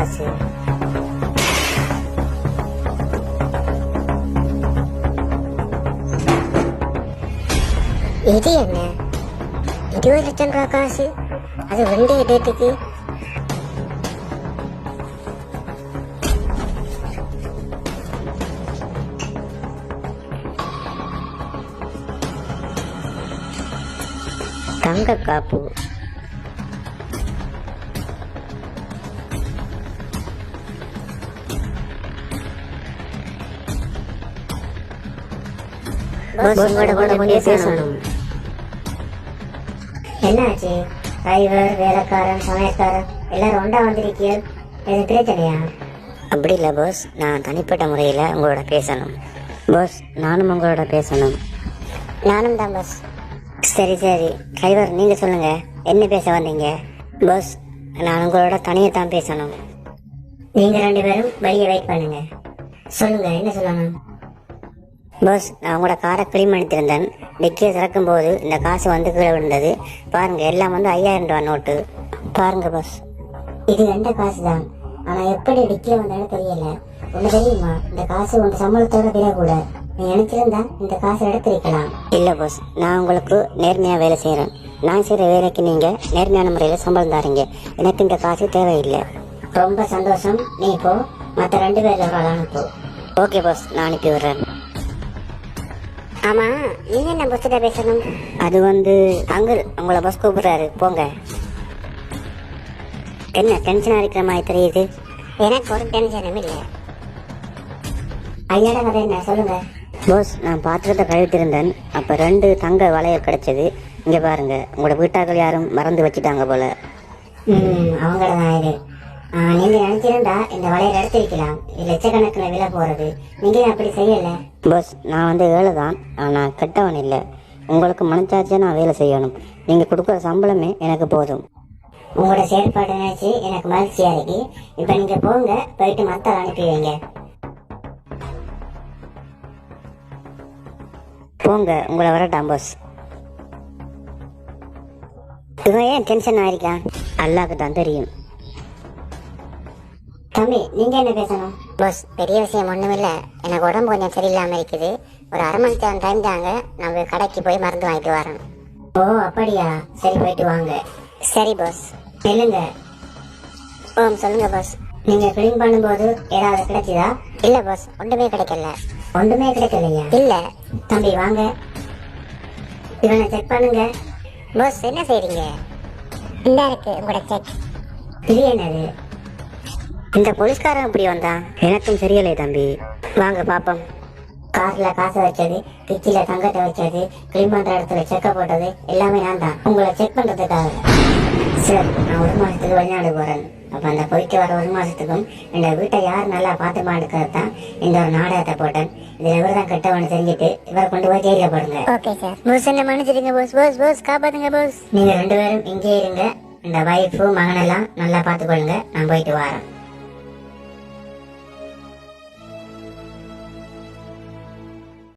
காசு? இது என்ன 20 லட்சம் ரூபாய் காசு? அது வெண்டிய டேட்டுக்கு. தங்க காப்பு. பேசணும். என்னாச்சு? டிரைவர், வேலைக்காரன், சமையல்காரன் எல்லாரும் ஒன்றா வந்திருக்கீங்க. எது பிரச்சனையா? அப்படி இல்லை பாஸ், நான் தனிப்பட்ட முறையில் உங்களோட பேசணும். பாஸ், நானும் உங்களோட பேசணும். நானும் தான் பாஸ். சரி சரி, டிரைவர் நீங்கள் சொல்லுங்கள், என்ன பேச வந்தீங்க? பாஸ், நான் உங்களோட தனியாக தான் பேசணும். நீங்கள் 2 பேரும் வெளியே வெயிட் பண்ணுங்க. சொல்லுங்கள், என்ன சொல்லணும்? பாஸ், நான் உங்களோட காரை கிளீன் பண்ணித்திருந்தேன். டிக்கியை திறக்கும் போது இந்த காசு வந்து கீழே விழுந்தது. பாருங்க, எல்லாம் வந்து 5000 ரூபா நோட்டு. பாருங்க பாஸ், இது 2 காசு தான். ஆனால் எப்படி டிக்கியில் வந்தாலும் தெரியல. ஒன்று தெரியுமா, இந்த காசு உங்க சம்பளத்தோட விடக்கூட. நீ நினைச்சிருந்தா இந்த காசை எடுத்திருக்கலாம். இல்லை பாஸ், நான் உங்களுக்கு நேர்மையாக வேலை செய்கிறேன். நான் செய்கிற வேலைக்கு நீங்கள் நேர்மையான முறையில் சம்பளம் தாரீங்க. எனக்கு இந்த காசு தேவையில்லை. ரொம்ப சந்தோஷம். நீ இப்போ மற்ற 2 பேரில் ஒரு ஆள் அனுப்பு. ஓகே பாஸ், நான் அனுப்பி விடுறேன். ஆமா, நீங்க என்ன பஸ்ஸிட்ட பேசணும்? அது வந்து அங்கிள் உங்களை பஸ் கூப்பிடுறாரு, போங்க. என்ன டென்ஷனா இருக்கிற மாதிரி தெரியுது? எனக்கு ஒரு டென்ஷனும் இல்லை. ஐயாட கதை என்ன சொல்லுங்க. பாஸ், நான் பாத்திரத்தை கழுவிட்டிருந்தேன். அப்ப 2 தங்க வளையல் கிடைச்சது. இங்க பாருங்க, உங்களோட வீட்டாக்கள் யாரும் மறந்து வச்சுட்டாங்க போல. அவங்களதான் இது. நீங்க நினைச்சிருந்தா இந்த வளையல் எடுத்திருக்கலாம். இது லட்சக்கணக்கில் விலை போறது. நீங்க அப்படி செய்யல. பாஸ், நான் வந்து ஏழை தான், ஆனா கெட்டவன் இல்லை. உங்களுக்கு மனச்சாட்சியா நான் வேலை செய்யணும். நீங்க கொடுக்குற சம்பளமே எனக்கு போதும். உங்களோட செயற்பாடு நினைச்சு எனக்கு மகிழ்ச்சியா இருக்கு. இப்ப நீங்க போங்க, போயிட்டு மத்த அனுப்பி வைங்க. போங்க, உங்களை வரட்டாம் பாஸ். இவன் ஏன் டென்ஷன் ஆயிருக்கான்? அல்லாஹ்க்கு தான் தெரியும். தம்பி, நீங்க என்ன பேசணும்? பாஸ், பெரிய விஷயம் ஒண்ணுமில்ல. எனக்கு உடம்பு கொஞ்சம் சரியில்லாம இருக்குது. ஒரு 1/2 மணி நேரம் டைம் தாங்க, நம்ம கடைக்கு போய் மருந்து வாங்கிட்டு வரணும். ஓ அப்படியா? சரி, போயிட்டு வாங்க. சரி பாஸ். சொல்லுங்க. சொல்லுங்க பாஸ். நீங்க கிளீன் பண்ணும்போது ஏதாவது கிடைச்சதா? இல்ல பாஸ், ஒன்றுமே கிடைக்கல. ஒன்றுமே கிடைக்கலையா? இல்ல. தம்பி வாங்க, இவனை செக் பண்ணுங்க. பாஸ், என்ன செய்றீங்க? இந்த இருக்கு உங்களோட செக். இது என்னது? இந்த போலீஸ்காரன் இப்படி வந்தான்? எனக்கும் தெரியலை தம்பி. வாங்க பாப்போம். கார்ல காசு வச்சது, கிச்சில தங்கத்தை வச்சது, கிளீன் பண்ற இடத்துல செக்க போட்டது எல்லாமே நான் தான். உங்களை செக் பண்றதுக்காக. சார், நான் 1 மாசத்துக்கு வெளிநாடு போறேன். அப்ப அந்த போயிட்டு வர 1 மாசத்துக்கும் இந்த வீட்டை யார் நல்லா பார்த்து மாடுக்கிறது தான் இந்த ஒரு நாடகத்தை போட்டேன். இதுல இவர் தான் கெட்டவனு தெரிஞ்சுட்டு இவரை கொண்டு போய் ஜெயில போடுங்க. Okay sir. பாஸ், என்ன மன்னிச்சிடுங்க பாஸ். பாஸ் பாஸ், காப்பாத்துங்க பாஸ். நீங்க 2 பேரும் இங்கே இருங்க. இந்த வைஃபு மகனெல்லாம் நல்லா பார்த்துக்கொள்ளுங்க. நான் போயிட்டு வரேன்.